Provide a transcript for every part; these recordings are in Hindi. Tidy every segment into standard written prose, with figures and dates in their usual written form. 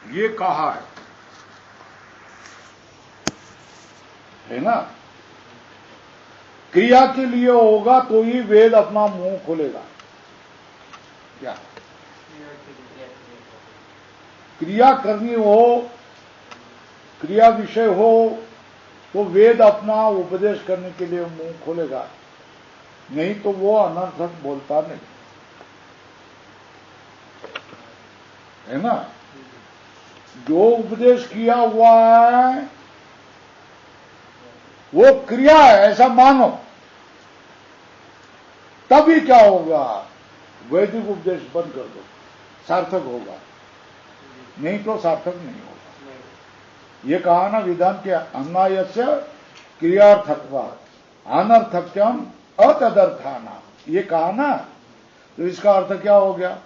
ये कहा है ना। क्रिया के लिए होगा तो ही वेद अपना मुंह खोलेगा। क्या क्रिया करनी हो, क्रिया विषय हो, तो वेद अपना उपदेश करने के लिए मुंह खोलेगा, नहीं तो वो अनर्थक बोलता नहीं, है ना। जो उपदेश किया हुआ है वो क्रिया है ऐसा मानो, तभी क्या होगा, वैदिक उपदेश बंद कर दो, सार्थक होगा, नहीं तो सार्थक नहीं होगा। ये कहा ना विधान के अन्यायस्य क्रियार्थत्वा अनर्थक्यम अतदर्थाना, ये कहा ना। तो इसका अर्थ क्या हो गया,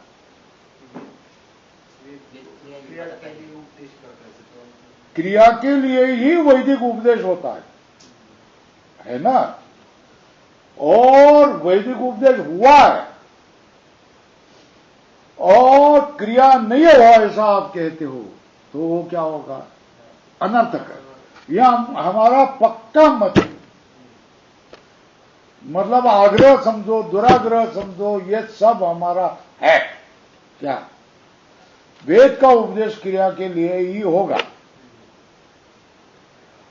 क्रिया के लिए ही वैदिक उपदेश होता है ना। और वैदिक उपदेश हुआ है और क्रिया नहीं हुआ ऐसा आप कहते हो, तो वो क्या होगा, अनर्थक है। यह हमारा पक्का मत है। मतलब आग्रह समझो, दुराग्रह समझो, ये सब हमारा है। क्या वेद का उपदेश क्रिया के लिए ही होगा,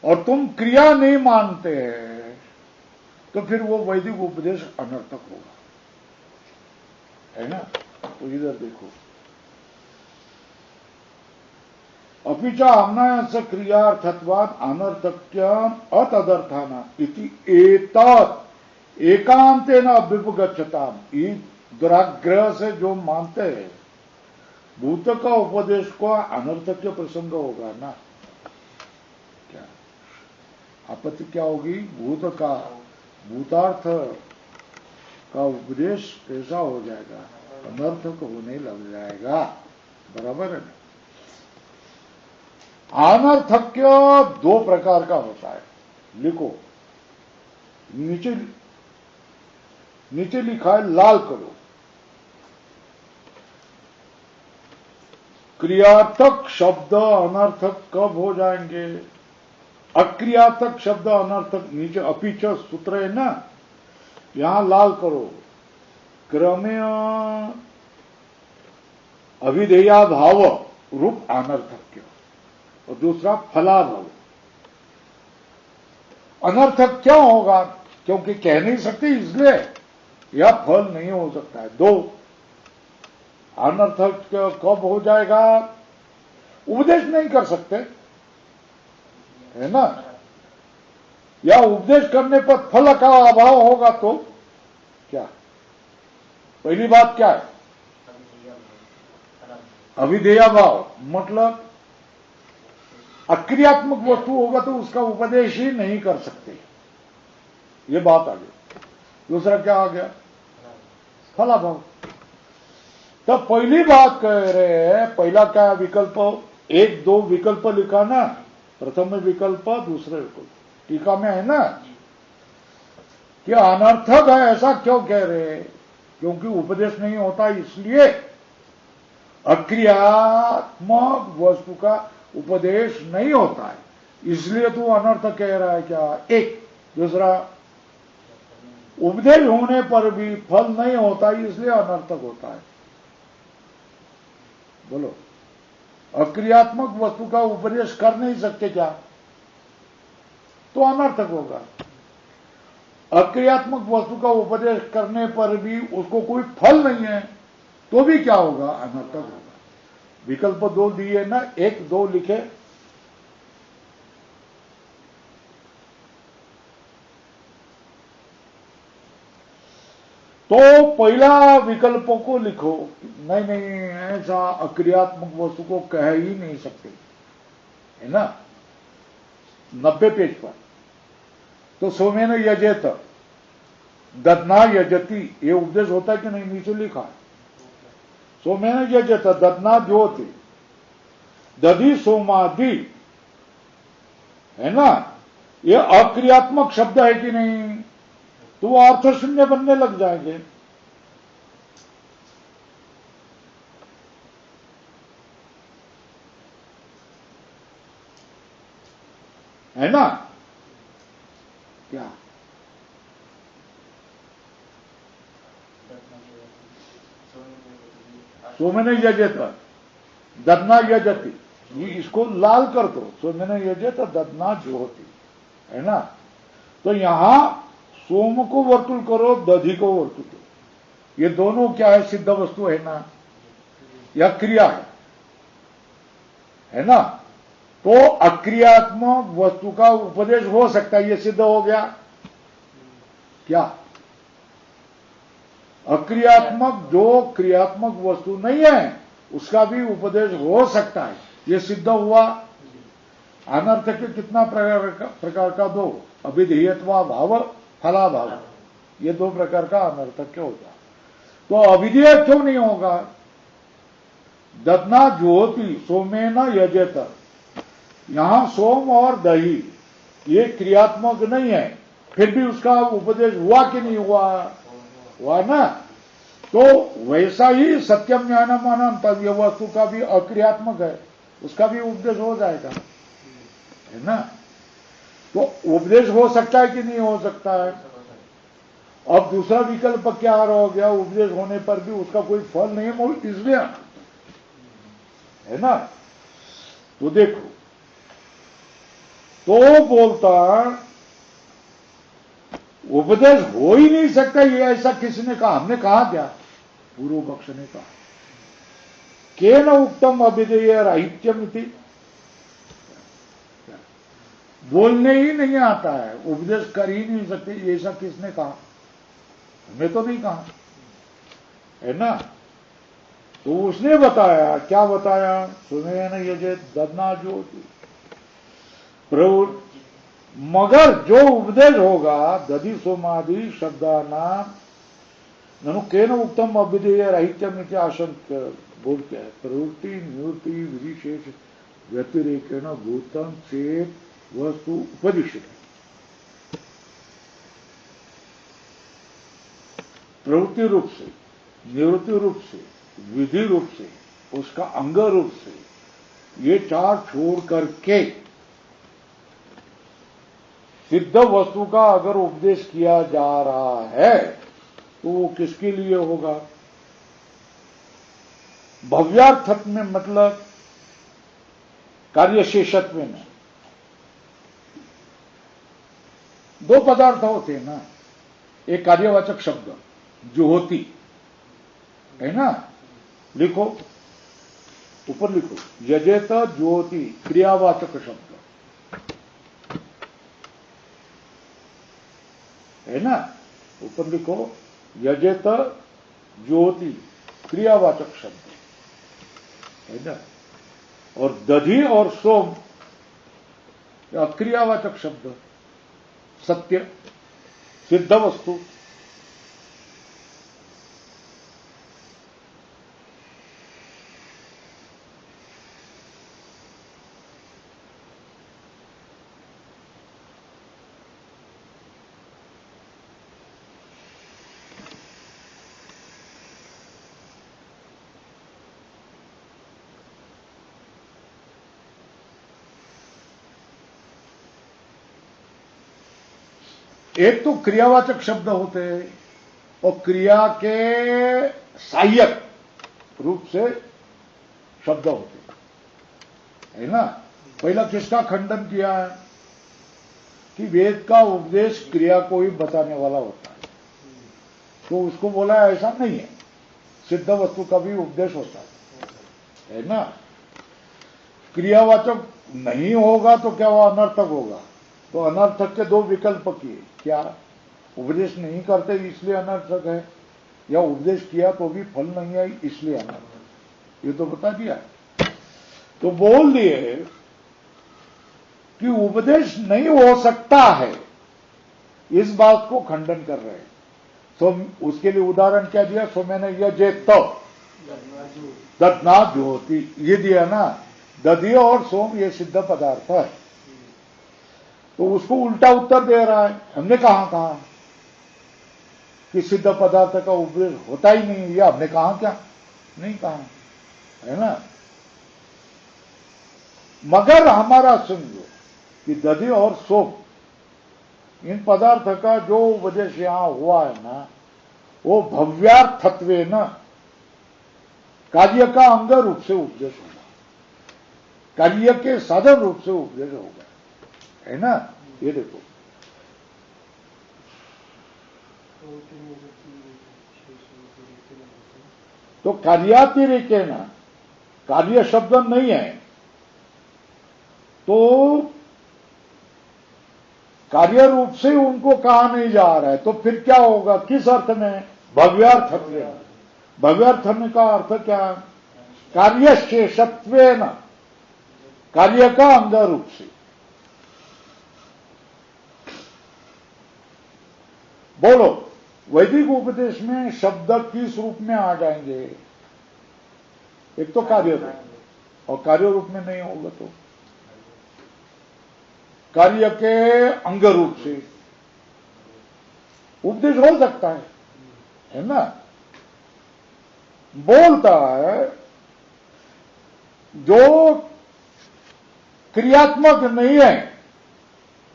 और तुम क्रिया नहीं मानते हैं तो फिर वो वैदिक उपदेश अनर्थक होगा, है ना। तो इधर देखो, अपिच अन्यायस्य क्रियार्थत्वात् अनर्थक्यम अतदर्थाना इति एतत् एकांतेन अभ्युपगच्छताम। दुराग्रह से जो मानते हैं भूत का उपदेश को अनर्थक्य प्रसंग होगा ना। क्या आपत्ति क्या होगी, भूत का भूतार्थ का उपदेश कैसा हो जाएगा, अनर्थक होने लग जाएगा, बराबर है ना। अनर्थक्य दो प्रकार का होता है, लिखो, नीचे लिखा है, लाल करो। क्रियार्थक शब्द अनर्थक कब हो जाएंगे, अक्रियार्थक शब्द अनर्थक, नीचे अपिच सूत्र है ना, यहां लाल करो। क्रमेय अभिधेया भाव रूप अनर्थक्य, और दूसरा फलाभाव। अनर्थक क्यों होगा, क्योंकि कह नहीं सकते इसलिए, यह फल नहीं हो सकता है। दो, अनर्थक कब हो जाएगा, उपदेश नहीं कर सकते, है ना, या उपदेश करने पर फल का अभाव होगा तो क्या। पहली बात क्या है, अभिधेय भाव, मतलब अक्रियात्मक वस्तु होगा तो उसका उपदेश ही नहीं कर सकते, ये बात आ गई। दूसरा क्या आ गया, फलाभाव। तो पहली बात कह रहे हैं, पहला क्या विकल्प, एक दो विकल्प लिखा ना, प्रथम विकल्प दूसरे विकल्प, टीका में है ना, कि अनर्थक है ऐसा क्यों कह रहे हैं, क्योंकि उपदेश नहीं होता इसलिए। अक्रियात्मक वस्तु का उपदेश नहीं होता है इसलिए तू अनर्थक कह रहा है क्या, एक। दूसरा, उपदेश होने पर भी फल नहीं होता इसलिए अनर्थक होता है। बोलो, अक्रियात्मक वस्तु का उपदेश कर नहीं सकते क्या, तो अनर्थक होगा। अक्रियात्मक वस्तु का उपदेश करने पर भी उसको कोई फल नहीं है तो भी क्या होगा, अनर्थक होगा। विकल्प दो दिए ना, एक दो लिखे। तो पहला विकल्पों को लिखो, नहीं नहीं ऐसा अक्रियात्मक वस्तु को कह ही नहीं सकते, है ना, 90 पेज पर। तो सोमेन यजेत ददना यजति, ये उपदेश होता है कि नहीं, नीचे लिखा है। सोमेन यजेत ददना ज्योति दधि सोमादि, है ना, ये अक्रियात्मक शब्द है कि नहीं, तो वो अर्थ शून्य बनने लग जाएंगे। है ना? क्या सोमेन यजेत ददना यजती, ये इसको लाल कर दो, सोमेन यजेत ददना ज्योति, है ना? तो यहां सोम को वर्तुल करो, दधि को वर्तुल करो, ये दोनों क्या है? सिद्ध वस्तु है ना, या क्रिया है ना? तो अक्रियात्मक वस्तु का उपदेश हो सकता है, ये सिद्ध हो गया क्या? अक्रियात्मक जो क्रियात्मक वस्तु नहीं है उसका भी उपदेश हो सकता है, ये सिद्ध हुआ। अनर्थ के कितना प्रकार का? दो, अभिधेयत्वा भाव, फलाभाव, ये दो प्रकार का अनर्थक्य होगा। तो अभिधेय क्यों नहीं होगा? ददना ज्योति सोमेन यजेत, यहां सोम और दही ये क्रियात्मक नहीं है, फिर भी उसका उपदेश हुआ कि नहीं हुआ? हुआ ना? तो वैसा ही सत्यम ज्ञानम अनंत, ये वस्तु का भी अक्रियात्मक है, उसका भी उपदेश हो जाएगा, है ना? तो उपदेश हो सकता है कि नहीं हो सकता है? अब दूसरा विकल्प क्या हो गया? उपदेश होने पर भी उसका कोई फल नहीं है, इसलिए, है ना? तो देखो, तो बोलता उपदेश हो ही नहीं सकता, ये ऐसा किसने कहा? हमने कहा क्या? पूर्व पक्ष ने कहा। केन उक्तम अभिधेय राहित्यम इति, बोलने ही नहीं आता है, उपदेश कर ही नहीं सकते, ऐसा किसने कहा? हमने तो नहीं कहा, है ना? तो उसने बताया, क्या बताया? सुमेन यजेत ददना ज्योति, मगर जो उपदेश होगा दधि सोमादि शब्दानाम ननु केन उत्तम अभिधेय राहित्यम इति आशंक, बोल क्या है? प्रवृत्ति निवृत्ति विशेष व्यतिरेकेण भूतम चेत वस्तु उपदिश्य, प्रवृत्ति रूप से, निवृत्ति रूप से, विधि रूप से, उसका अंग रूप से, ये चार छोड़ करके सिद्ध वस्तु का अगर उपदेश किया जा रहा है तो वो किसके लिए होगा? भव्यार्थ में, मतलब कार्यशेषत्व में दो पदार्थ होते हैं ना, एक कार्यवाचक शब्द ज्योति, है ना? लिखो, ऊपर लिखो, यजेत ज्योति क्रियावाचक शब्द, है ना? ऊपर लिखो, यजेत ज्योति क्रियावाचक शब्द, है ना? और दधि और सोम क्रियावाचक शब्द, सत्य सिद्ध वस्तु। एक तो क्रियावाचक शब्द होते हैं और क्रिया के सहायक रूप से शब्द होते हैं, है ना? पहला किसका खंडन किया है कि वेद का उपदेश क्रिया को ही बताने वाला होता है, तो उसको बोला ऐसा नहीं है, सिद्ध वस्तु का भी उपदेश होता है ना? क्रियावाचक नहीं होगा तो क्या वो अनर्थक होगा? तो अनर्थक के दो विकल्प किए, क्या? उपदेश नहीं करते इसलिए अनर्थक है, या उपदेश किया तो भी फल नहीं है इसलिए अनर्थक, ये तो बता दिया। तो बोल दिए कि उपदेश नहीं हो सकता है, इस बात को खंडन कर रहे हैं। तो उसके लिए उदाहरण क्या दिया? सो मैंने यह जेत ददना ज्योति, ये दिया ना, दधि और सोम ये सिद्ध पदार्थ है, तो उसको उल्टा उत्तर दे रहा है। हमने कहा कि सिद्ध पदार्थ का उपदेश होता ही नहीं, ये हमने कहा क्या? नहीं कहा, है ना? मगर हमारा समझो कि दधि और सोम इन पदार्थ का जो उपदेश यहां हुआ है ना, वो भव्यार्थत्व न कार्य का अंग रूप से उपदेश होगा, कार्य के साधन रूप से उपदेश होगा, है ना। ये देखो तो कार्यातिरेके ना, कार्य शब्द नहीं है तो कार्य रूप से उनको कहा नहीं जा रहा है, तो फिर क्या होगा, किस अर्थ में, भव्यार्थत्व। भव्यार्थत्व का अर्थ क्या, कार्य शेषत्व न, कार्य का अंग रूप से। बोलो वैदिक उपदेश में शब्द किस रूप में आ जाएंगे, एक तो कार्य रूप, और कार्य रूप में नहीं होगा तो कार्य के अंग रूप से उपदेश हो सकता है ना। बोलता है जो क्रियात्मक नहीं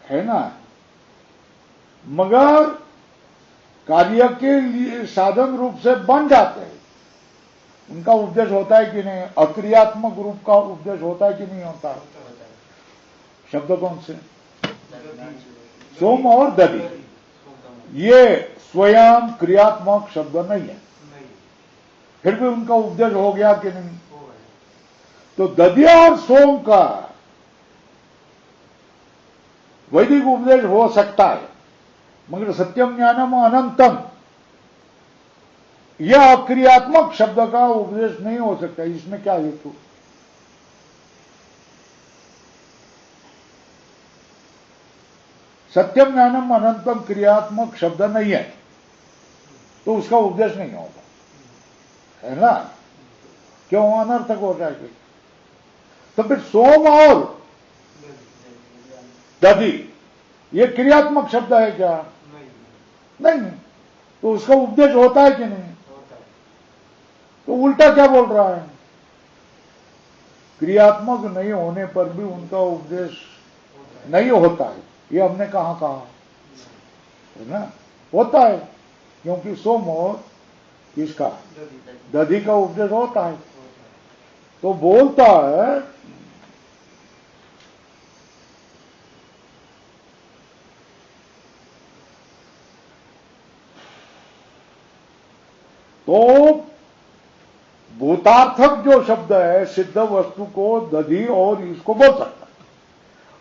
है ना, मगर कार्य के लिए साधन रूप से बन जाते हैं, उनका उपदेश होता है कि नहीं, अक्रियात्मक रूप का उपदेश होता है कि नहीं होता है। शब्द कौन से, सोम और दधि, ये स्वयं क्रियात्मक शब्द नहीं है, फिर भी उनका उपदेश हो गया कि नहीं। तो दधि और सोम का वैदिक उपदेश हो सकता है, मगर सत्यम ज्ञानम अनंतम यह अक्रियात्मक शब्द का उपदेश नहीं हो सकता। इसमें क्या हेतु, सत्यम ज्ञानम अनंतम क्रियात्मक शब्द नहीं है तो उसका उपदेश नहीं होगा, है ना। क्यों, अनर्थक हो जाएगा। तो फिर सोम और दधि ये क्रियात्मक शब्द है क्या, नहीं, तो उसका उपदेश होता है कि नहीं। तो उल्टा क्या बोल रहा है, क्रियात्मक नहीं होने पर भी उनका उपदेश नहीं होता है, ये हमने कहा है ना, होता है, क्योंकि सोम और इसका दधि का उपदेश होता है। तो बोलता है तो भूतार्थक जो शब्द है सिद्ध वस्तु को दधि और इसको बोल सकता है,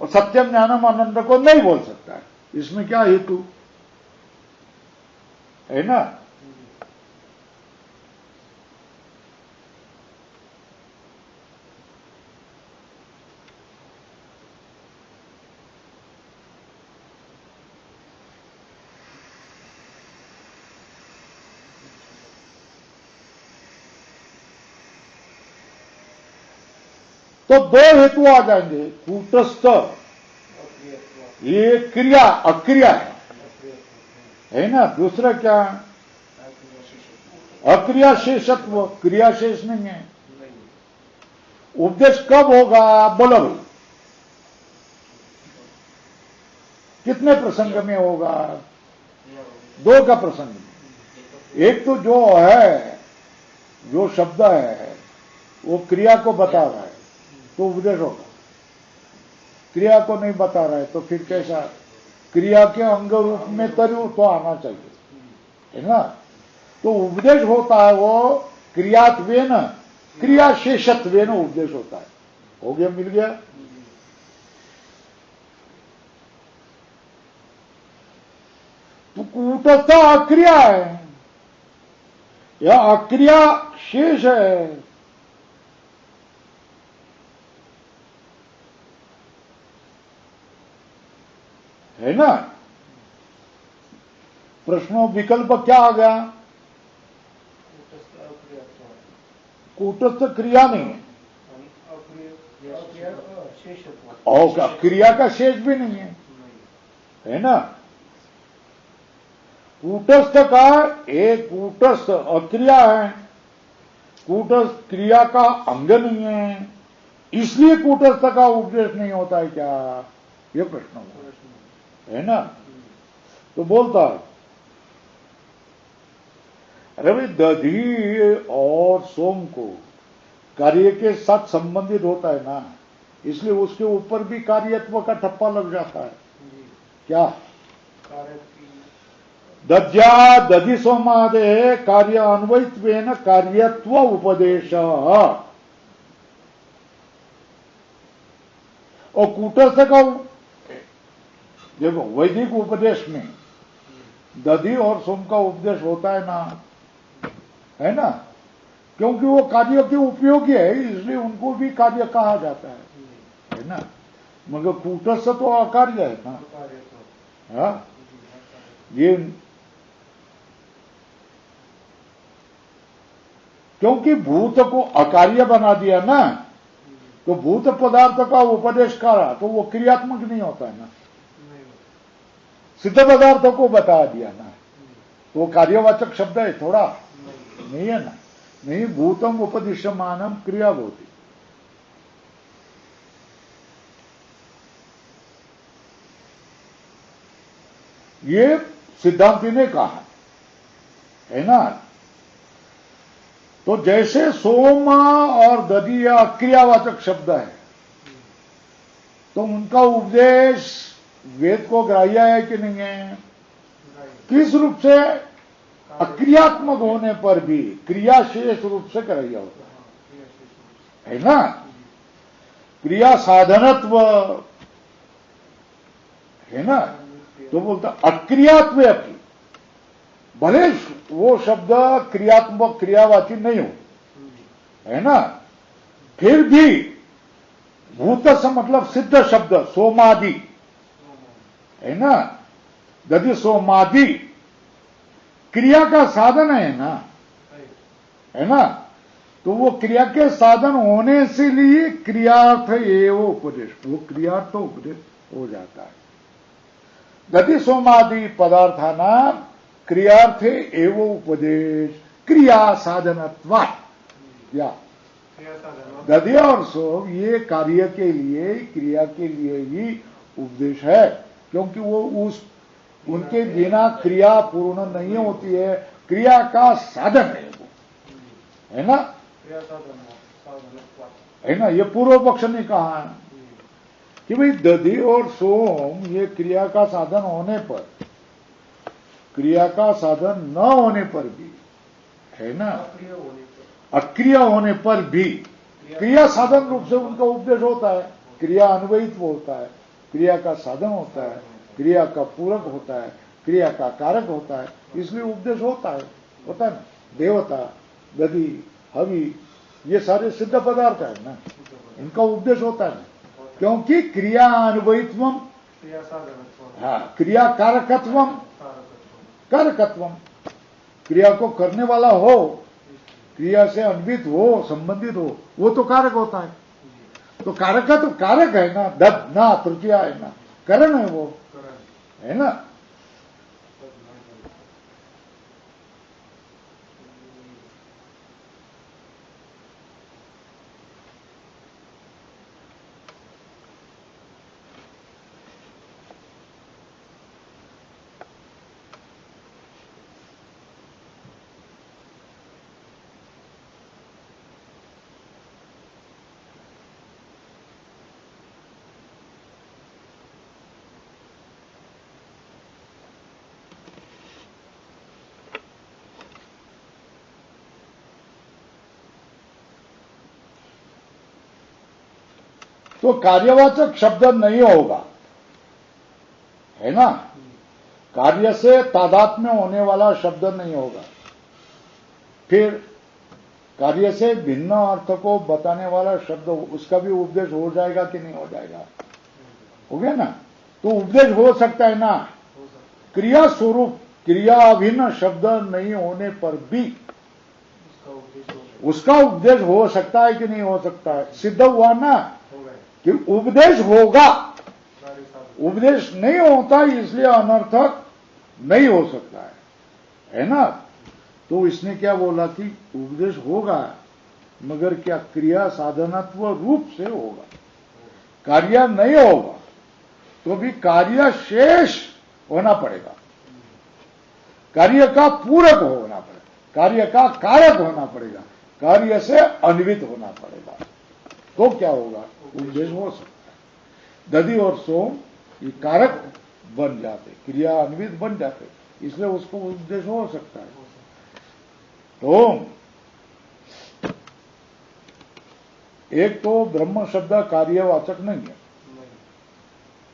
और सत्यम ज्ञानम आनंद को नहीं बोल सकता है। इसमें क्या हेतु है ना। तो दो हेतु आ जाएंगे, कूटस्थ ये क्रिया अक्रिया है ना, दूसरा क्या अक्रिया शेषत्व, क्रिया शेष नहीं है। उपदेश कब होगा बोलो, कितने प्रसंग में होगा, दो का प्रसंग। एक तो जो है, जो शब्द है वो क्रिया को बता रहा है तो उपदेश होगा, क्रिया को नहीं बता रहा है तो फिर कैसा, क्रिया के अंग रूप में तरु तो आना चाहिए, है ना। तो उपदेश होता है वो क्रियात्वेन, क्रिया शेषत्वेन उपदेश होता है। हो गया, मिल गया। तो कूटस्थ अक्रिया है, यह अक्रिया शेष है। है ना। प्रश्नों विकल्प क्या आ गया, कूटस्थ क्रिया नहीं है और क्रिया का शेष भी नहीं है ना। कूटस्थ का एक कूटस्थ अक्रिया है, कूटस्थ क्रिया का अंग नहीं है, इसलिए कूटस्थ का उपदेश नहीं होता है क्या, ये प्रश्न हुआ है ना। तो बोलता अरे भाई दधी और सोम को कार्य के साथ संबंधित होता है ना, इसलिए उसके ऊपर भी कार्यत्व का ठप्पा लग जाता है। क्या दध्या दधि सोमादे कार्य अन्वयित्वेन कार्यत्व उपदेश। और कूटस्थ का देखो वैदिक उपदेश में दधि और सोम का उपदेश होता है ना, है ना, क्योंकि वो कार्य के उपयोगी है, इसलिए उनको भी कार्य कहा जाता है ना। मगर कूटस्थ तो अकार्य है ना। हाँ, ये क्योंकि भूत को अकार्य बना दिया ना, तो भूत पदार्थ का उपदेश करा तो वो क्रियात्मक नहीं होता है ना। सिद्ध पदार्थों को बता दिया ना, तो वो कार्यवाचक शब्द है थोड़ा, नहीं है ना। नहीं, भूतम उपदिश्यमानम क्रिया होती। ये सिद्धांति ने कहा है ना। तो जैसे सोम और दधि या क्रियावाचक शब्द है, तो उनका उपदेश वेद को ग्राह्य है कि नहीं है? किस रूप से? अक्रियात्मक होने पर भी क्रियाशेष रूप से ग्राह्य होता है ना। क्रिया साधनत्व है ना। तो बोलता अक्रियात्व अपनी, भले वो शब्द क्रियात्मक क्रियावाची नहीं हो, है ना, फिर भी भूत से मतलब सिद्ध शब्द सोमादि है ना, दधि सोमादि क्रिया का साधन है ना, है ना। तो वो क्रिया के साधन होने से लिए क्रियार्थ एवं उपदेश, वो क्रियार्थ उपदेश हो जाता है। दधि सोमादि पदार्थानां क्रियार्थ एवं उपदेश क्रिया साधनत्वा। या दधि और सोम ये कार्य के लिए, क्रिया के लिए ही उपदेश है, क्योंकि वो उनके बिना क्रिया पूर्ण नहीं होती है। क्रिया का साधन है वो, है ना, है ना। ये पूर्व पक्ष ने कहा है कि भाई दधि और सोम ये क्रिया का साधन होने पर, क्रिया का साधन न होने पर भी, है ना, अक्रिय होने पर भी क्रिया साधन रूप से उनका उपदेश होता है। क्रिया अन्वयित्व होता है, क्रिया का साधन होता है, क्रिया का पूरक होता है, क्रिया का कारक होता है, इसलिए उपदेश होता है ना। देवता, दधि, हवि ये सारे सिद्ध पदार्थ है ना, इनका उपदेश होता है, क्योंकि क्रिया अन्वयित्वम, हाँ, क्रिया कारकत्वम, कारकत्वम, क्रिया को करने वाला हो, क्रिया से अन्वित हो, संबंधित हो, वो तो कारक होता है। तो कारक तो कारक है ना, दध ना तृतीया है ना, करण है वो, है ना। तो कार्यवाचक शब्द नहीं होगा, है ना। कार्य से तादात्म्य होने वाला शब्द नहीं होगा। फिर कार्य से भिन्न अर्थ को बताने वाला शब्द, उसका भी उपदेश हो जाएगा कि नहीं हो जाएगा? हो गया ना। तो उपदेश हो सकता है ना। क्रिया स्वरूप क्रिया अभिन्न शब्द नहीं होने पर भी उसका उपदेश हो सकता है कि नहीं हो सकता है? सिद्ध हुआ ना कि उपदेश होगा। उपदेश नहीं होता इसलिए अनर्थक नहीं हो सकता है ना। तो इसने क्या बोला कि उपदेश होगा, मगर क्या क्रिया साधनत्व रूप से होगा, कार्य नहीं होगा। तो भी कार्य शेष होना पड़ेगा, कार्य का पूरक होना पड़ेगा, कार्य का कारक होना पड़ेगा, कार्य से अन्वित होना पड़ेगा, तो क्या होगा, उपदेश हो सकता है। दधि और सोम ये कारक बन जाते, क्रिया अन्वित बन जाते, इसलिए उसको उपदेश हो सकता है। तो एक तो ब्रह्म शब्द कार्यवाचक नहीं है,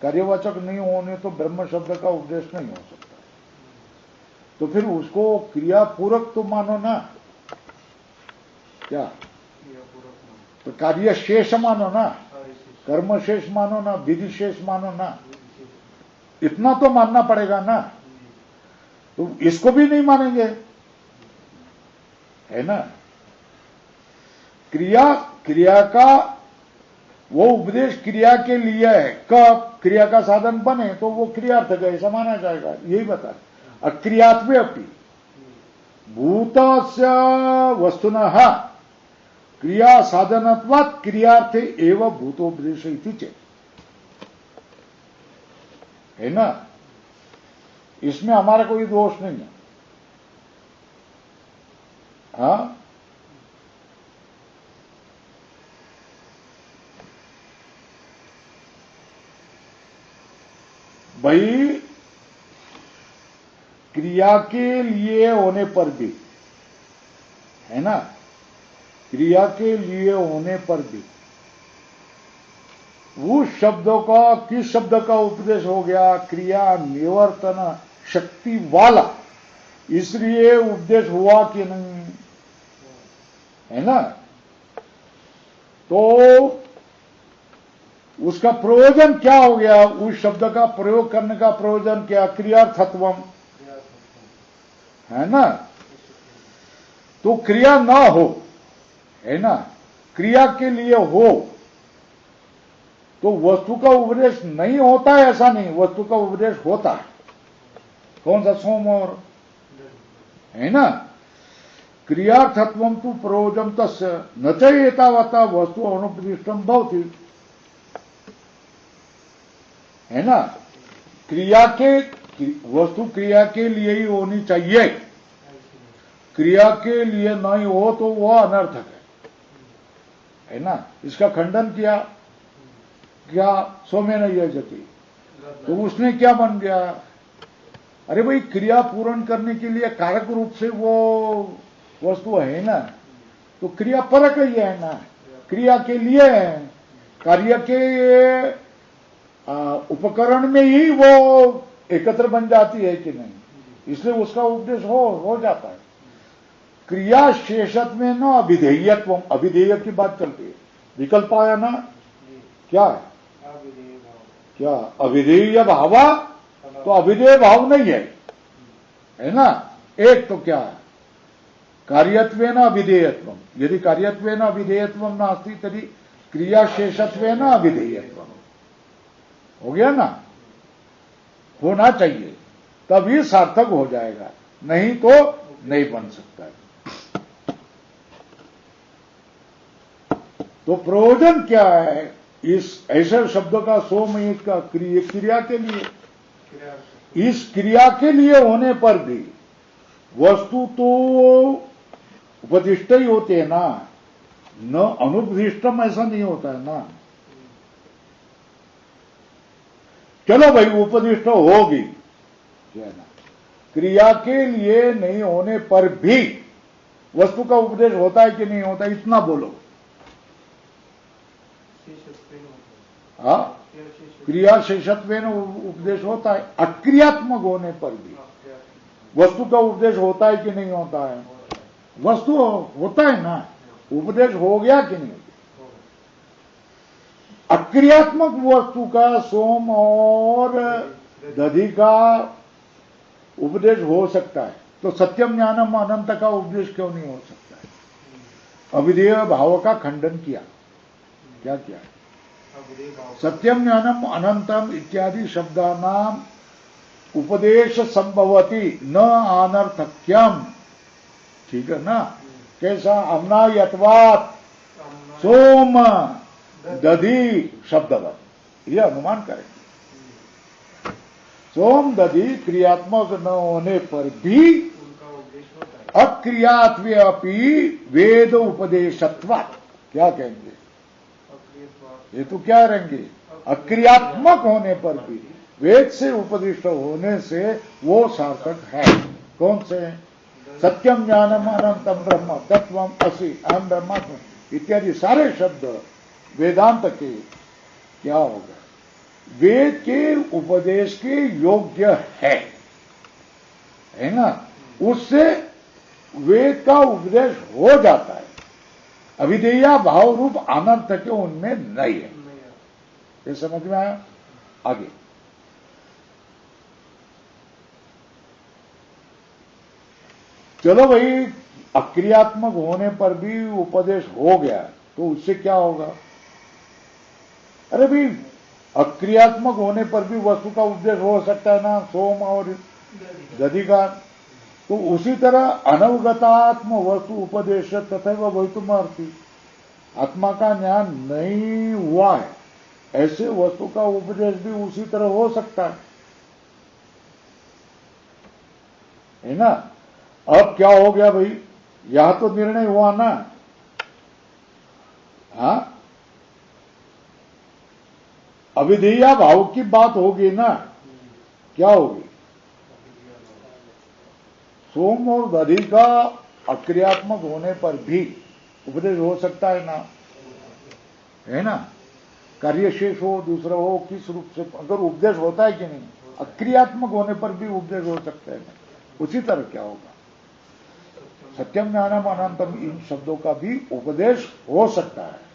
कार्यवाचक नहीं होने तो ब्रह्म शब्द का उपदेश नहीं हो सकता, तो फिर उसको क्रिया पूरक तो मानो ना, क्या तो कार्य शेष मानो ना, कर्म शेष मानो ना, विधि शेष मानो ना, इतना तो मानना पड़ेगा ना, तो इसको भी नहीं मानेंगे, है ना। क्रिया का वो उपदेश क्रिया के लिए है, कब क्रिया का साधन बने तो वो क्रियार्थ है, ऐसा माना जाएगा, यही बता। अक्रियात्वे अपि भूतस्य वस्तुनः क्रिया साधनत्वात् क्रियार्थे एव भूतोपदेश इति चेत्, है ना, इसमें हमारा कोई दोष नहीं है। हाँ, भाई क्रिया के लिए होने पर भी, है ना, क्रिया के लिए होने पर भी उस शब्दों का, किस शब्द का उपदेश हो गया, क्रिया निवर्तन शक्ति वाला, इसलिए उपदेश हुआ कि नहीं, है ना। तो उसका प्रयोजन क्या हो गया, उस शब्द का प्रयोग करने का प्रयोजन क्या, क्रियार्थत्वम, है ना। तो क्रिया ना हो, है ना, क्रिया के लिए हो तो वस्तु का उपदेश नहीं होता है, ऐसा नहीं, वस्तु का उपदेश होता है। कौन सा, सोम और, है ना। क्रियार्थत्वम तु प्रयोजन तस्य न च एतावता वस्तु अनुपदिष्टम भवति, है ना। क्रिया के, वस्तु क्रिया के लिए ही होनी चाहिए, क्रिया के लिए नहीं हो तो वह अनर्थक है ना। इसका खंडन किया क्या, सोमेन यजति, तो उसने क्या बन गया, अरे भाई क्रिया पूर्ण करने के लिए कारक रूप से वो वस्तु है ना, तो क्रिया परक ही है ना, क्रिया के लिए है, कार्य के उपकरण में ही वो एकत्र बन जाती है कि नहीं, इसलिए उसका उपदेश हो जाता है। क्रिया शेषत्व में न अभिधेयत्व, अभिधेय की बात चलती है, विकल्प आया ना, क्या है, क्या अभिधेय भाव, तो अभिधेय भाव नहीं है ना। एक तो क्या है, कार्यत्वेन अभिधेयत्व, यदि कार्यत्वेन अभिधेयत्व नास्ति तरी क्रिया शेषत्वेन अभिधेयत्व, हो गया ना, होना चाहिए तभी सार्थक हो जाएगा, नहीं तो नहीं बन सकता है। तो प्रयोजन क्या है इस ऐसे शब्द का, सोम का क्रिया के लिए, इस क्रिया के लिए होने पर भी वस्तु तो उपदिष्ट ही होते हैं ना, न अनुपदिष्टम ऐसा नहीं होता है ना। चलो भाई उपदिष्ट होगी, क्रिया के लिए नहीं होने पर भी वस्तु का उपदेश होता है कि नहीं होता, इतना बोलो। हाँ, क्रिया शेषत्वेन उपदेश होता है, अक्रियात्मक होने पर भी वस्तु का उपदेश होता है कि नहीं होता है, वस्तु होता है ना, उपदेश हो गया कि नहीं। अक्रियात्मक वस्तु का सोम और दधि का उपदेश हो सकता है, तो सत्यम ज्ञानम अनंत का उपदेश क्यों नहीं हो सकता है। अविधेय भाव का खंडन किया, क्या किया, सत्यम ज्ञानम अनंतम इत्यादि शब्दानाम उपदेश संभवती न अनर्थक्यम, ठीक है ना। कैसा, अम्ना यत्वात् सोम दधि शब्दवत, यह अनुमान करें, सोम दधि क्रियात्मक न होने पर भी अक्रियात्व्यपि वेद उपदेशत्वात्, क्या कहेंगे, ये तो क्या रहेंगे, अक्रियात्मक होने पर भी वेद से उपदिष्ट होने से वो सार्थक है। कौन से, सत्यम ज्ञानम अनंतम ब्रह्म तत्वम असि अहम ब्रह्मास्मि इत्यादि सारे शब्द वेदांत के क्या होगा, वेद के उपदेश के योग्य है ना, उससे वेद का उपदेश हो जाता है। अविधेया भाव रूप अनर्थ के उनमें नहीं है। ये समझ में आया। आगे चलो भाई, अक्रियात्मक होने पर भी उपदेश हो गया तो उससे क्या होगा। अरे भाई, अक्रियात्मक होने पर भी वस्तु का उपदेश हो सकता है ना, सोम और दधि का। तो उसी तरह अनवगतात्म वस्तु उपदेश तथा वैतुमार्थी, आत्मा का ज्ञान नहीं हुआ है ऐसे वस्तु का उपदेश भी उसी तरह हो सकता है ना। अब क्या हो गया भाई, यह तो निर्णय हुआ ना, हाँ, अविधेया भाव की बात होगी ना, क्या होगी, सोम और दधि का अक्रियात्मक होने पर भी उपदेश हो सकता है ना, है ना। कार्य शेष हो दूसरा हो, किस रूप से अगर उपदेश होता है कि नहीं, अक्रियात्मक होने पर भी उपदेश हो सकता है ना। उसी तरह क्या होगा, सत्यम ज्ञानम अनंतम इन शब्दों का भी उपदेश हो सकता है।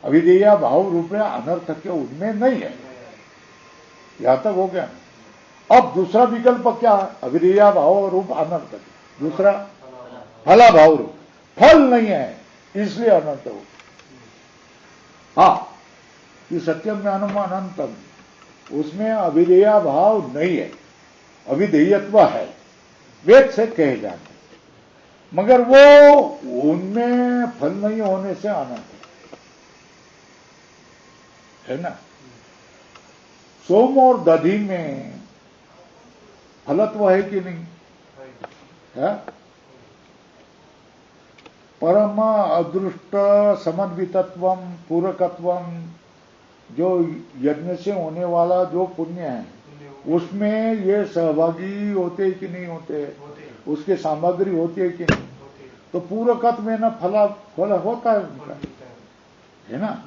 अविधेया भाव रूप में अनर्थ के उनमें नहीं है। यहां तक हो गया। अब दूसरा विकल्प क्या है, अविधेया भाव रूप अनर्थ, दूसरा फला भाव रूप, फल नहीं है इसलिए अनर्थ हो। हाँ, कि सत्यम ज्ञानम अनंतम, उसमें अविधेया भाव नहीं है, अविधेयत्व है, वेद से कहे जाते, मगर वो उनमें फल नहीं होने से अनंत है ना। सोम और दधि में फलत्व है कि नहीं है, परम अदृष्ट समन्वितत्वम पूरकत्वम, जो यज्ञ से होने वाला जो पुण्य है उसमें ये सहभागी होते कि नहीं होते, उसके सामग्री होती है कि नहीं, तो पूरकत्व में ना फल होता है उनका, है ना।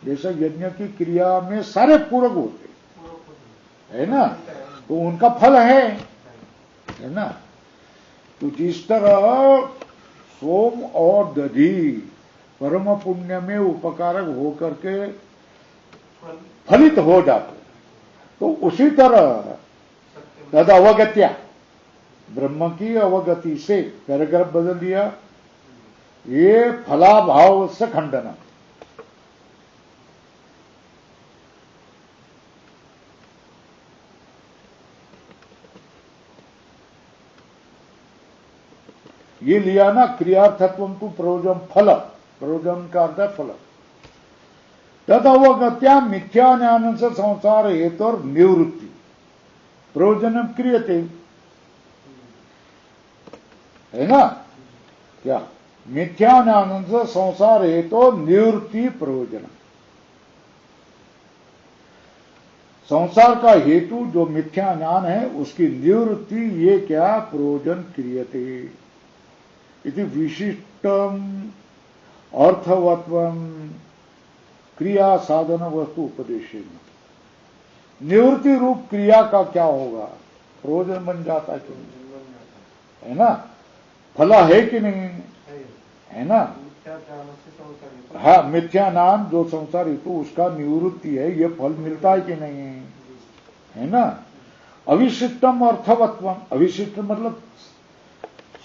जैसे यज्ञ की क्रिया में सारे पूरक होते है ना, तो उनका फल है ना। तो जिस तरह सोम और दधि परम पुण्य में उपकारक होकर के फलित हो जाते, तो उसी तरह तद अवगत्या, ब्रह्म की अवगति से पैराग्राफ बदल दिया, ये फलाभाव से खंडन। ये लिया ना, क्रियार्थत्व तो प्रयोजन फल, प्रयोजन का अर्थ है फल। तद अवगत्या मिथ्या ज्ञान से संसार हेतु और निवृत्ति प्रयोजन क्रियते, है ना। क्या, मिथ्या ज्ञान से संसार हेतु निवृत्ति प्रयोजन, संसार का हेतु जो मिथ्या ज्ञान है उसकी निवृत्ति ये क्या प्रयोजन क्रियते इति विशिष्टम अर्थवत्वम क्रिया साधन वस्तु उपदेश। निवृत्ति रूप क्रिया का क्या होगा, प्रयोजन बन जाता है कि नहीं, है ना। फला है कि नहीं, है ना। हाँ, मिथ्या ज्ञान जो संसार हेतु उसका निवृत्ति है, ये फल मिलता है कि नहीं, है ना। अविशिष्टम अर्थवत्वम, अविशिष्ट मतलब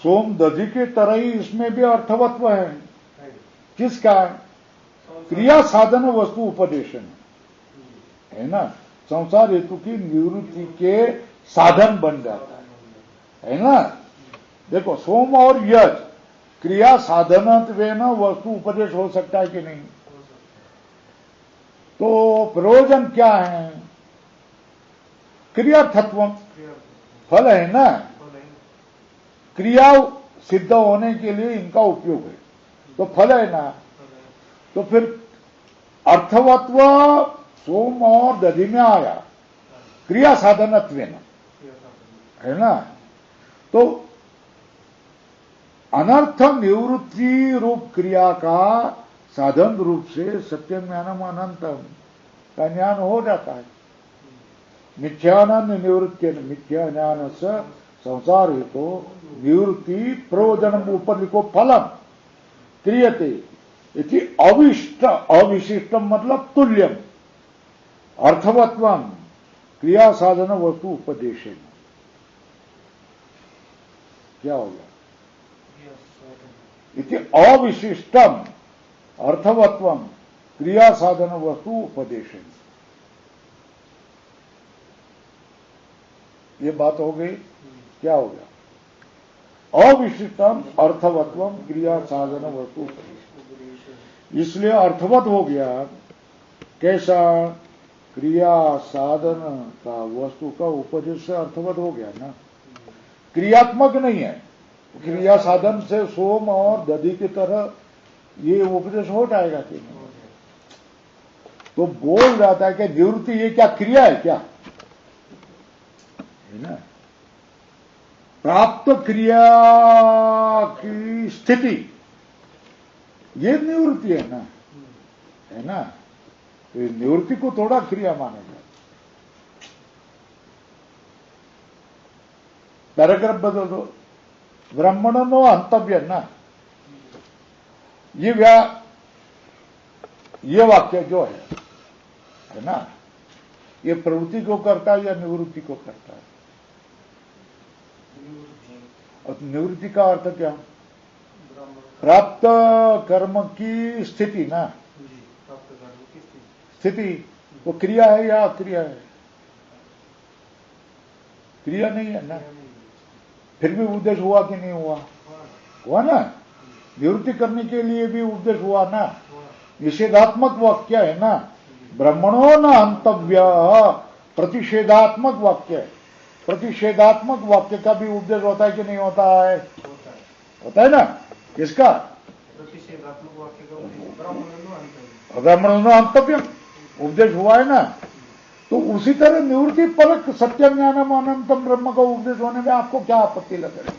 सोम दधि के तरह ही इसमें भी अर्थवत्व है। किसका, क्रिया साधन वस्तु उपदेशन, है ना। संसार हेतु की निवृत्ति के साधन बन जाता है ना। देखो, सोम और यज क्रिया साधनत्व न वस्तु उपदेश हो सकता है कि नहीं, तो प्रयोजन क्या है, क्रियार्थत्व फल है ना, क्रिया सिद्ध होने के लिए इनका उपयोग है, तो फल है ना। तो फिर अर्थवत्व सोम और दधि में आया, क्रिया साधनत्व है ना। तो अनर्थ निवृत्ति रूप क्रिया का साधन रूप से सत्य ज्ञानम अनंतम का ज्ञान हो जाता है। मिथ्यानंद निवृत्ति, मिथ्या ज्ञान से संसार हेतु तो निवृत्ति प्रयोजन ऊपर लिखो फलम क्रियते इति अविष्ट, अविशिष्टम मतलब तुल्यम अर्थवत्वम क्रिया साधन वस्तु उपदेशेन। क्या हो गया? इति अविशिष्टम अर्थवत्वम क्रिया साधन वस्तु उपदेशेन। ये बात हो गई। क्या हो गया? अविशिष्टम अर्थवत्वम क्रिया साधन वस्तु उपदेश। इसलिए अर्थवत हो गया। कैसा? क्रिया साधन का वस्तु का उपदेश से अर्थवत हो गया ना, क्रियात्मक नहीं है। क्रिया साधन से सोम और दधि की तरह ये उपदेश हो जाएगा कि नहीं? तो बोल जाता है कि निवृत्ति ये क्या क्रिया है क्या? है ना। प्राप्त क्रिया की स्थिति ये निवृत्ति है ना, है ना। तो निवृत्ति को थोड़ा क्रिया मानेगा। पैराग्राफ बदल दो। ब्राह्मणों अंतव्य ना, ये वाक्य जो है ना, ये प्रवृत्ति को करता है या निवृत्ति को करता है? और निवृत्ति का अर्थ क्या? प्राप्त कर्म की स्थिति ना, स्थिति वो क्रिया है या अक्रिया है? क्रिया नहीं है ना, फिर भी उपदेश हुआ कि नहीं हुआ? हुआ ना। निवृत्ति करने के लिए भी उपदेश हुआ ना। निषेधात्मक वाक्य है ना, ब्राह्मणों न अंतव्य प्रतिषेधात्मक वाक्य है। प्रतिषेधात्मक वाक्य का भी उपदेश होता है कि नहीं होता है? होता है ना। किसका? प्रतिषेधात्मक वाक्य का ब्राह्मणों न अंतव्य उपदेश हुआ है ना। तो उसी तरह निवृत्ति परक सत्य ज्ञानम अनंतम ब्रह्म का उपदेश होने में आपको क्या आपत्ति लग रही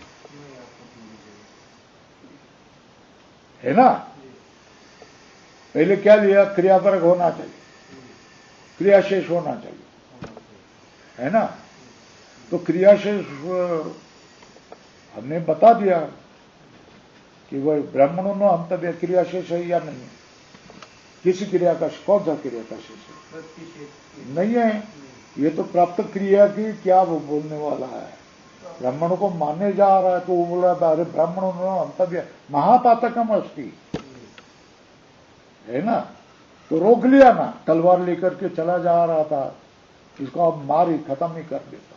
है ना। पहले क्या लिया? क्रियापरक होना चाहिए, क्रियाशेष होना चाहिए, है ना। तो क्रियाशेष हमने बता दिया कि वह ब्राह्मणों में अंतव्य क्रियाशेष है या नहीं। किसी क्रिया का कौन सा क्रिया का शेष है? नहीं है। ये तो प्राप्त क्रिया की क्या वो बोलने वाला है, ब्राह्मणों को मानने जा रहा है। तो वो बोल रहा था अरे ब्राह्मणों में अंतव्य महापातकम अस्ति, है ना। तो रोक लिया ना, तलवार लेकर के चला जा रहा था, इसको अब मार ही खत्म ही कर देता।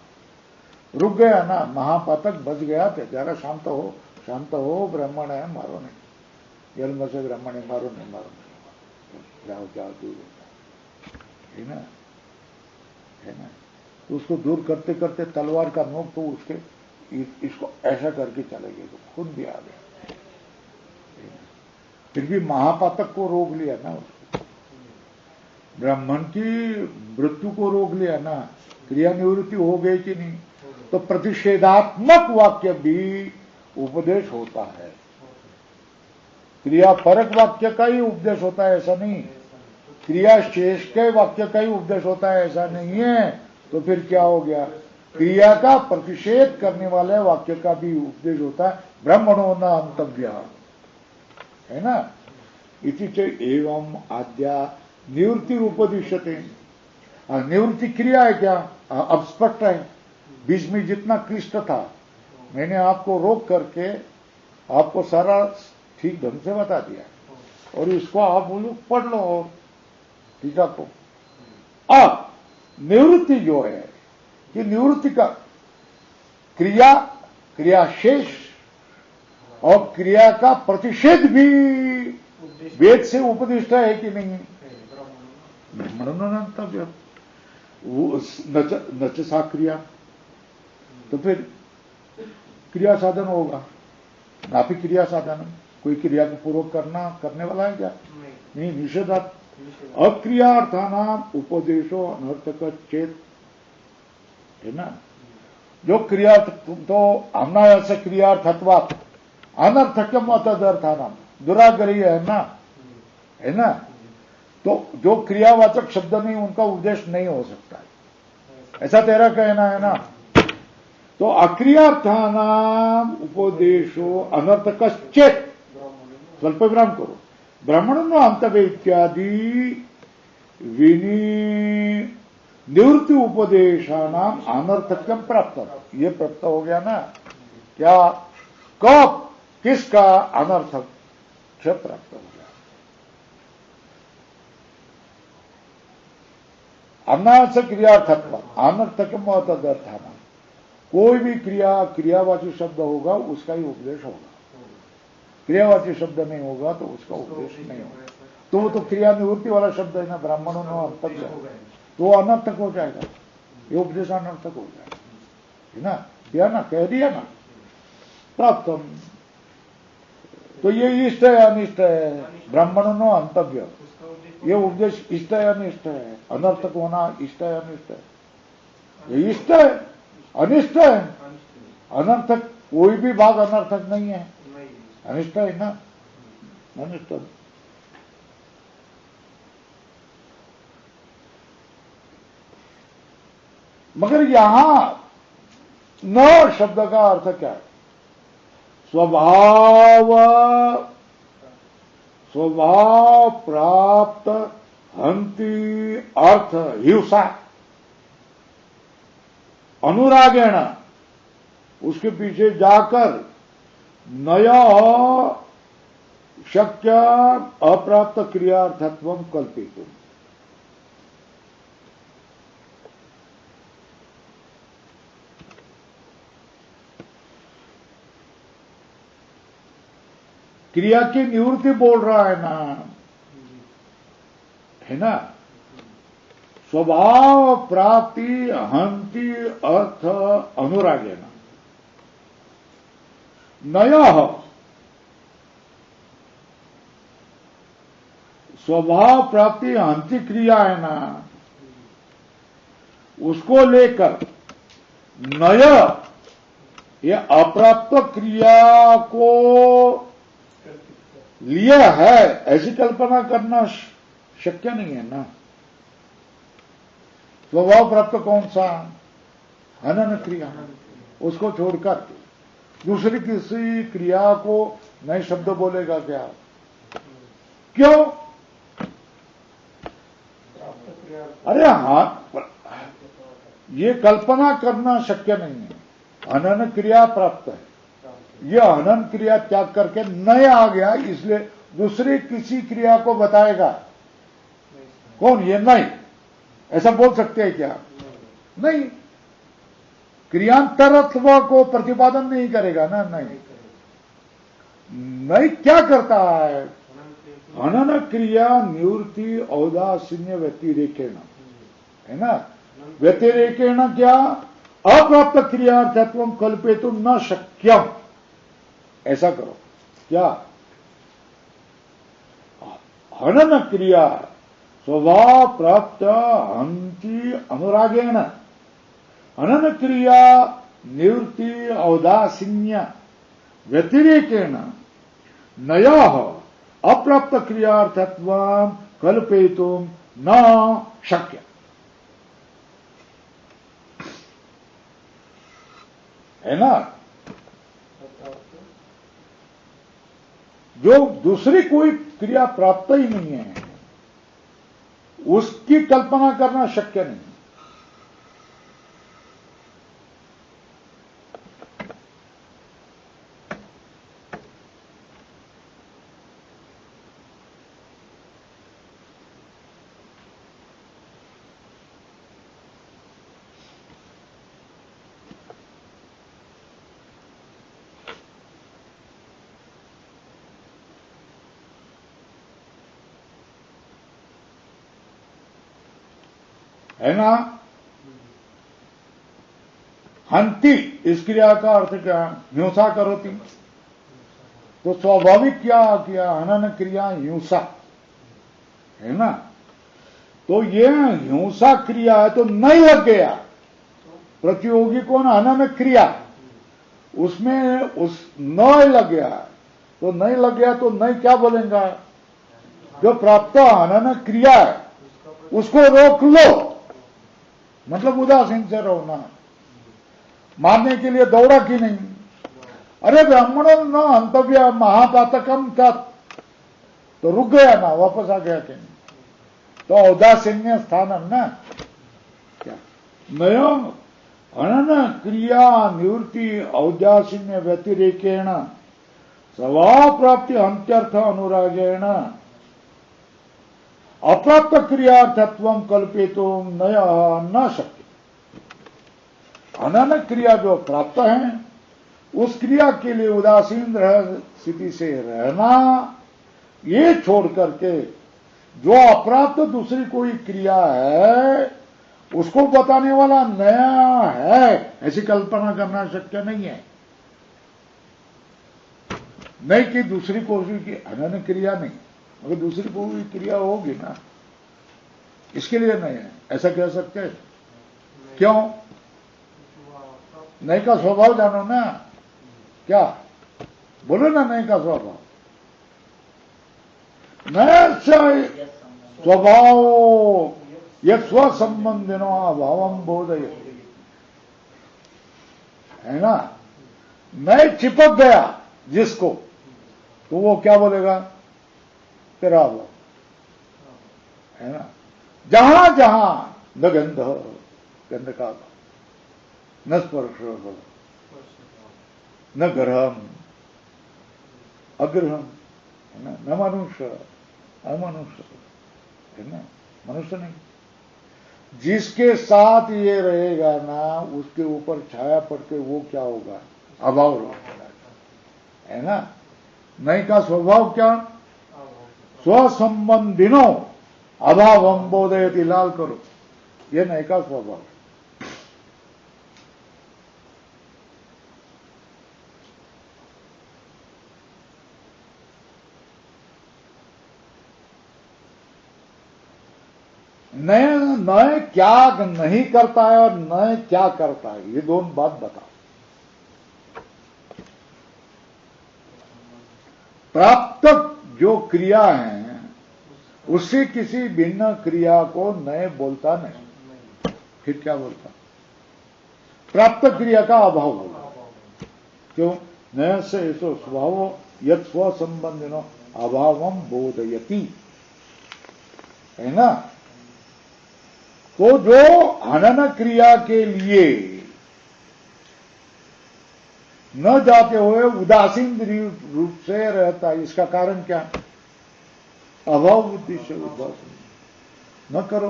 रुक गया ना, महापातक बच गया था। जरा शांत हो, शांत हो, ब्राह्मण है, मारो नहीं। जन्म से ब्राह्मण है, मारो नहीं, मारो नहीं, जाओ जाओ, दूर है ना, है ना। तो उसको दूर करते करते तलवार का नोक तो उसके इसको ऐसा करके चले गए, तो खुद भी आ गया। फिर भी महापातक को रोक लिया ना, उसको ब्राह्मण की मृत्यु को रोक लिया ना। क्रिया निवृत्ति हो गई कि नहीं? तो प्रतिषेधात्मक वाक्य भी उपदेश होता है। क्रिया परक वाक्य का ही उपदेश होता है ऐसा नहीं, क्रिया शेष के वाक्य का ही उपदेश होता है ऐसा नहीं है। तो फिर क्या हो गया? क्रिया का प्रतिषेध करने वाले वाक्य का भी उपदेश होता है। ब्राह्मणों न अंतव्य, है ना। इति च एवं आद्या निवृत्ति उपदिश्यते। निवृत्ति क्रिया है क्या? अब स्पष्ट है। बीच में जितना क्लिष्ट था मैंने आपको रोक करके आपको सारा ठीक ढंग से बता दिया। और इसको आप बोलो पढ़ लो और टीका को। अब निवृत्ति जो है कि निवृत्ति का क्रिया, क्रियाशेष और क्रिया का प्रतिषेध भी वेद से उपदिष्ट है कि नहीं? ब्राह्मणों अंतव्य। वो नच सा क्रिया, तो फिर क्रिया साधन होगा, नापी क्रिया साधन। कोई क्रिया को पूर्वक करने वाला है क्या? नहीं, निषेधार्थ। अक्रियार्थानाम उपदेशो अनर्थक चेत, है ना। जो क्रिया तो हमना ऐसे क्रियार्थत्वात् अनर्थक्यम तदर्थानाम, दुराग्रही है ना। तो जो क्रियावाचक शब्द नहीं, उनका उपदेश नहीं हो सकता है, ऐसा तेरा कहना है ना। तो अक्रियार्थानाम उपदेशो अनर्थक चेत, स्वल्प विराम करो, ब्राह्मण अंतव्य इत्यादि निवृत्ति उपदेशानाम अनर्थक्यम प्राप्त, ये प्राप्त हो गया ना। क्या? कब? किसका अनर्थक प्राप्त हो गया? अनाथ क्रियार्थत्व अनर्थक्यम तदर्थानाम, कोई भी क्रियावाची शब्द होगा उसका ही उपदेश होगा, क्रियावाची शब्द नहीं होगा तो उसका उपदेश नहीं होगा। तो वो तो क्रिया निवृत्ति वाला शब्द है ना, ब्राह्मणों ने अंतक, तो अनर्थक हो जाएगा, ये उपदेश अनर्थक हो जाएगा, है ना। किया ना, कह दिया ना, प्राप्तम। तो ये इष्ट है अनिष्ट है? ब्राह्मणों ने अंतव्य, ये उपदेश इष्ट है अनिष्ट है? अनर्थक होना इष्ट है अनिष्ट है? ये इष्ट है, अनिष्ट है। अनर्थक कोई भी भाग अनर्थक नहीं है, अनिष्ट है ना, अनिष्ट। मगर यहां न शब्द का अर्थ क्या है? स्वभाव प्राप्त हंति अर्थ हिंसा अनुरागेण, उसके पीछे जाकर नया शक्य अप्राप्त क्रियार्थत्व कल्पित। क्रिया की निवृत्ति बोल रहा है ना, है ना। स्वभाव प्राप्ति हंति अर्थ अनुरागेण, नया स्वभाव प्राप्ति हंति क्रिया है ना, उसको लेकर नय ये अप्राप्त क्रिया को लिया है, ऐसी कल्पना करना शक्य नहीं है ना। स्वभाव प्राप्त कौन सा? हनन क्रिया, उसको छोड़कर दूसरी किसी क्रिया को नए शब्द बोलेगा क्या? क्यों? अरे हाँ, ये कल्पना करना शक्य नहीं है। हनन क्रिया प्राप्त है, ये हनन क्रिया त्याग करके नए आ गया, इसलिए दूसरी किसी क्रिया को बताएगा कौन? ये नहीं, ऐसा बोल सकते हैं क्या? नहीं, क्रियांतरत्व को प्रतिपादन नहीं करेगा ना। नहीं क्या करता है? हनन क्रिया निवृत्ति औदासीन्य व्यतिरेकेण, है ना। व्यतिरेकेण क्या? अप्राप्त क्रियार्थत्व कल्पेतुं न शक्यम, ऐसा करो क्या? हनन क्रिया स्वभाव प्राप्त हंति अनुरागेण, हनन क्रिया निवृत्ति औदासीन्य व्यतिरेकेण नया अप्राप्त क्रियार्थत्व कल्पेतुं न शक्य, है ना। जो दूसरी कोई क्रिया प्राप्त ही नहीं है, उसकी कल्पना करना शक्य नहीं। है ना। हंति इस क्रिया का अर्थ क्या? हिंसा करोति। तो स्वाभाविक क्या किया? हनन क्रिया हिंसा है ना। तो ये हिंसा क्रिया है तो नहीं लग गया प्रतियोगी को ना हनन क्रिया, उसमें उस न लग गया। तो नहीं लग गया तो नहीं क्या बोलेंगे? जो प्राप्त हनन क्रिया है उसको रोक लो, मतलब उदासीन से रहो ना। मारने के लिए दौड़ा कि नहीं? अरे ब्राह्मणों न हंतव्य महापातकम तत्, तो रुक गया ना, वापस आ गया कि नहीं? तो औदासीन्य स्थान ना क्या? नयम हनन क्रिया निवृत्ति औदासीन्य व्यतिरेकेण स्वभाव प्राप्ति अंत्यर्थ अनुरागेण अप्राप्त क्रियार्थत्व कल्पितो नया न शक्य। हनन क्रिया जो प्राप्त है उस क्रिया के लिए उदासीन स्थिति से रहना, ये छोड़ करके जो अप्राप्त दूसरी कोई क्रिया है उसको बताने वाला नया है, ऐसी कल्पना करना शक्य नहीं है। नहीं कि दूसरी कोई की हनन क्रिया नहीं, अगर दूसरी कोई क्रिया होगी ना, इसके लिए नहीं है, ऐसा कह सकते हैं? क्यों? नहीं का स्वभाव जानो ना, क्या बोलो ना? नहीं का स्वभाव, नया स्वभाव यह स्व संबंधिनो अभावम बोधय है ना। नए चिपक गया जिसको, तो वो क्या बोलेगा? तेरा अभाव है ना। जहां जहां न गंध, गंध का अभाव, न स्पर्श, न ग्रहम अग्रहम है ना, न मनुष्य अमनुष्य है ना, मनुष्य नहीं। जिसके साथ ये रहेगा ना उसके ऊपर छाया पड़ के वो क्या होगा? अभाव है ना। नहीं का स्वभाव क्या? स्वसंबंधिनो अभावम बोधयति, लाल करो, ये नहीं का स्वभाव। नए क्या नहीं करता है और नए क्या करता है, ये दोनों बात बताओ। प्राप्त जो क्रिया है उससे किसी भिन्न क्रिया को नए बोलता नहीं, फिर क्या बोलता? प्राप्त क्रिया का अभाव होगा। क्यों? नय से ऐसो स्वभाव यद स्व संबंधिनो अभावम बोधयति है ना। तो जो हनन क्रिया के लिए न जाते हुए उदासीन रूप से रहता है, इसका कारण क्या? अभाव बुद्धि से उदासीन न करो।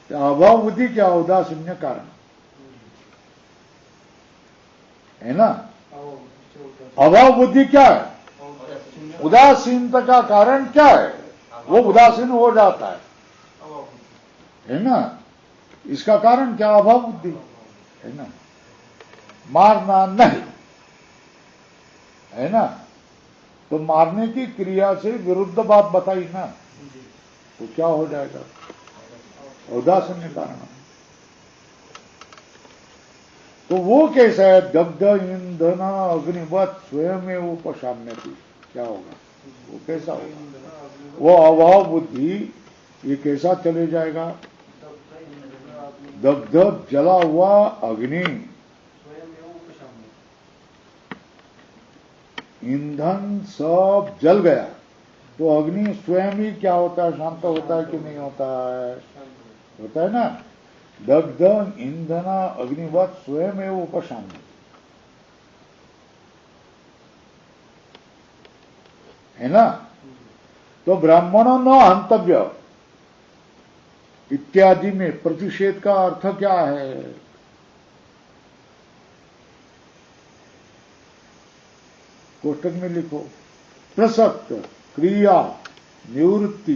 अभाव बुद्धि क्या? उदासीन्य कारण है ना। अभाव बुद्धि क्या है? उदासीनता का कारण क्या है? वो उदासीन हो जाता है ना। इसका कारण क्या? अभाव बुद्धि है ना। मारना नहीं है ना, तो मारने की क्रिया से विरुद्ध बात बताई ना, तो क्या हो जाएगा? उदासीन कारण। तो वो कैसा है? दग्ध ईंधन अग्निवत स्वयं उपशाम्यति, क्या होगा? वो कैसा होगा? वो अभाव बुद्धि ये कैसा चले जाएगा? दग्ध जला हुआ अग्नि, ईंधन सब जल गया तो अग्नि स्वयं ही क्या होता है? शांत होता है कि नहीं होता है? होता है ना। दग्ध ईंधन अग्निवत स्वयं एवं उपशाम्य है ना। तो ब्राह्मणों न हंतव्य इत्यादि में प्रतिषेध का अर्थ क्या है? कोष्टक में लिखो, प्रसक्त क्रिया निवृत्ति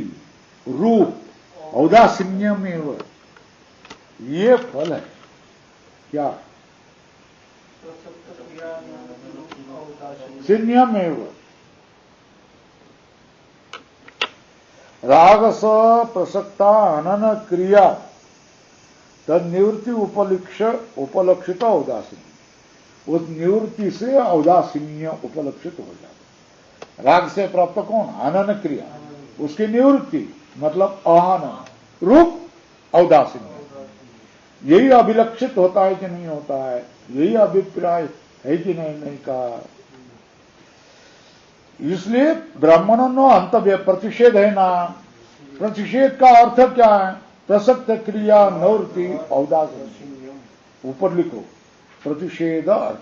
रूप औदासीन्यमेव, ये फल है क्या? शून्यमेव रागस प्रसक्ता अनन क्रिया तद निवृत्ति उपलक्षित औदासीन्य, उस निवृत्ति से औदासीन्य उपलक्षित हो जाता। राग से प्राप्त कौन? अनन क्रिया, उसकी निवृत्ति मतलब अहन रूप औदासीन्य। यही अभिलक्षित होता है कि नहीं होता है, यही अभिप्राय है कि नहीं का। इसलिए ब्राह्मणों अंतव्य प्रतिषेध है ना। प्रतिषेध का अर्थ क्या है? प्रसक्त क्रिया निवृत्ति औदासीन्य। ऊपर लिखो प्रतिषेध अर्थ।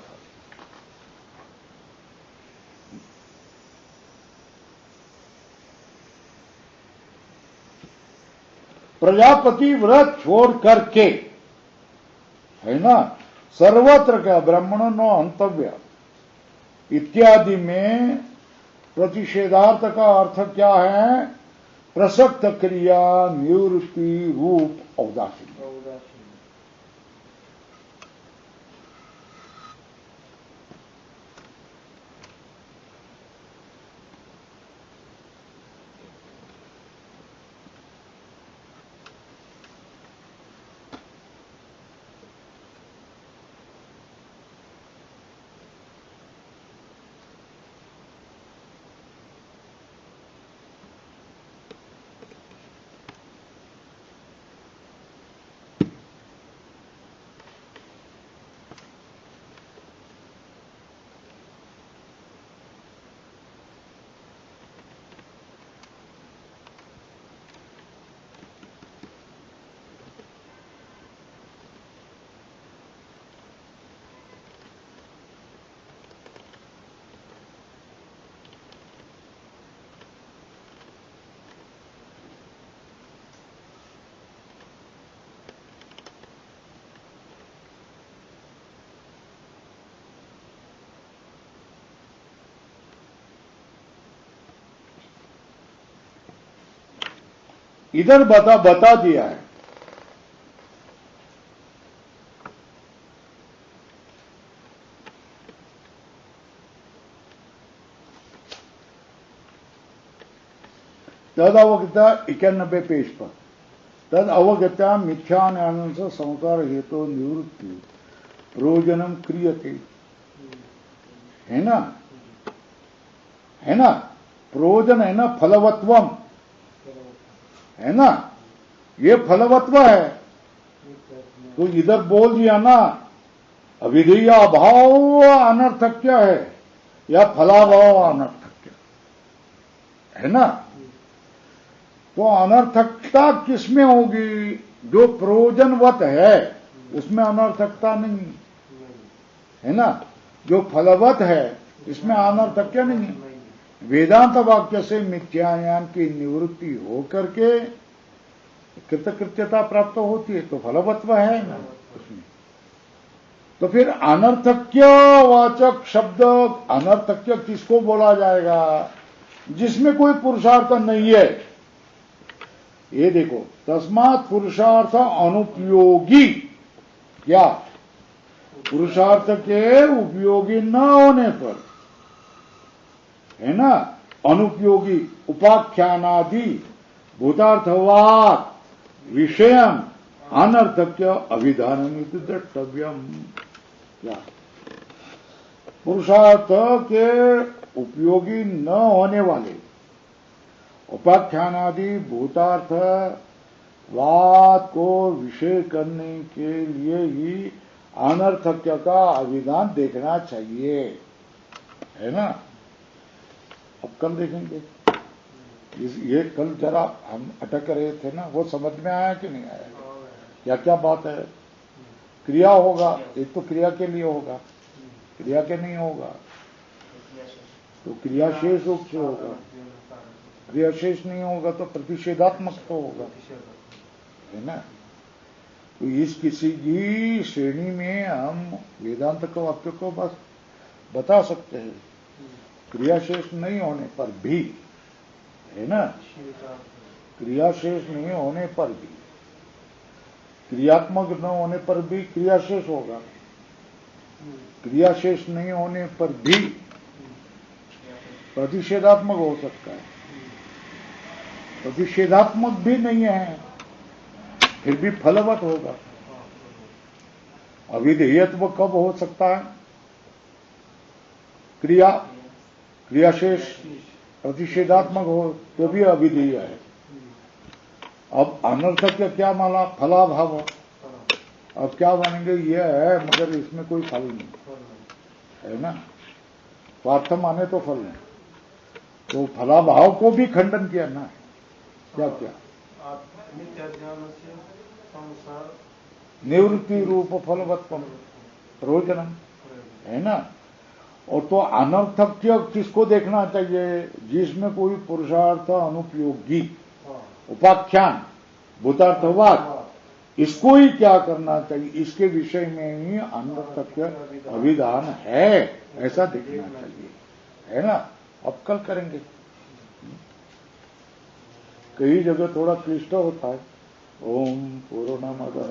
प्रजापति व्रत छोड़ करके है ना सर्वत्र का ब्राह्मणों अंतव्य इत्यादि में प्रतिषेधार्थ का अर्थ क्या है? प्रसक्त क्रिया निवृत्ति रूप औदासीन्य। इधर बता दिया है। तद अवगता 91 पेज पर। तद अवगता मिथ्या ज्ञान से संसार हेतु निवृत्ति प्रयोजनम क्रियते, है ना, है ना। प्रयोजन है ना फलवत्वम, है ना, ये फलवत्व है। तो इधर बोल दिया ना अविधेय अभाव अनर्थक्य है या फलाभाव अनर्थक्य है ना। तो अनर्थकता किसमें होगी? जो प्रयोजनवत है उसमें अनर्थकता नहीं है ना। जो फलवत है इसमें अनर्थक्य नहीं है। वेदांत वाक्य से मिथ्याज्ञान की निवृत्ति होकर के कृतकृत्यता प्राप्त होती है तो फलवत्व है ना उसमें। तो फिर अनर्थक्य वाचक शब्द अनर्थक्य किसको बोला जाएगा? जिसमें कोई पुरुषार्थ नहीं है। ये देखो तस्मात् पुरुषार्थ अनुपयोगी, क्या पुरुषार्थ के उपयोगी न होने पर, है ना, अनुपयोगी उपाख्यानादि भूतार्थवाद विषयम अनर्थक्य अभिधानमिति द्रष्टव्यम। क्या पुरुषार्थ के उपयोगी न होने वाले उपाख्यानादि भूतार्थ वाद को विषय करने के लिए ही अनर्थक्य का अभिधान देखना चाहिए, है ना। अब कल देखेंगे ये कल जरा हम अटक रहे थे ना, वो समझ में आया कि नहीं आया? क्या क्या बात है? क्रिया होगा, एक तो क्रिया के लिए होगा, क्रिया के नहीं होगा तो क्रिया शेष रूप से होगा, क्रिया शेष नहीं होगा तो प्रतिषेधात्मक तो होगा, है ना। तो इस किसी की श्रेणी में हम वेदांत के वाक्य को बस बता सकते हैं क्रियाशेष नहीं होने पर भी, है ना। क्रियाशेष नहीं होने पर भी, क्रियात्मक न होने पर भी क्रियाशेष होगा, क्रिया शेष नहीं होने पर भी प्रतिषेधात्मक हो सकता है। प्रतिषेधात्मक भी नहीं है फिर भी फलवत होगा। अविधेयत्व कब हो सकता है? क्रियाशेष प्रतिषेधात्मक हो तो भी अविधेय है। अब अनर्थक का क्या माना? फलाभाव। अब क्या मानेंगे? यह है मगर इसमें कोई फल नहीं है ना। स्वार्थ माने तो फल नहीं, तो फलाभाव को भी खंडन किया ना। क्या क्या? निवृत्ति रूप फलवत्वम प्रयोजनम है ना। और तो अनर्थक्य किसको देखना चाहिए? जिसमें कोई पुरुषार्थ अनुपयोगी उपाख्यान भूतार्थवाद, इसको ही क्या करना चाहिए? इसके विषय में ही अनर्थक्य अभिधान है, ऐसा देखना चाहिए, है ना। अब कल करेंगे। कई जगह थोड़ा क्लिष्ट होता है। ओम पूर्णमदः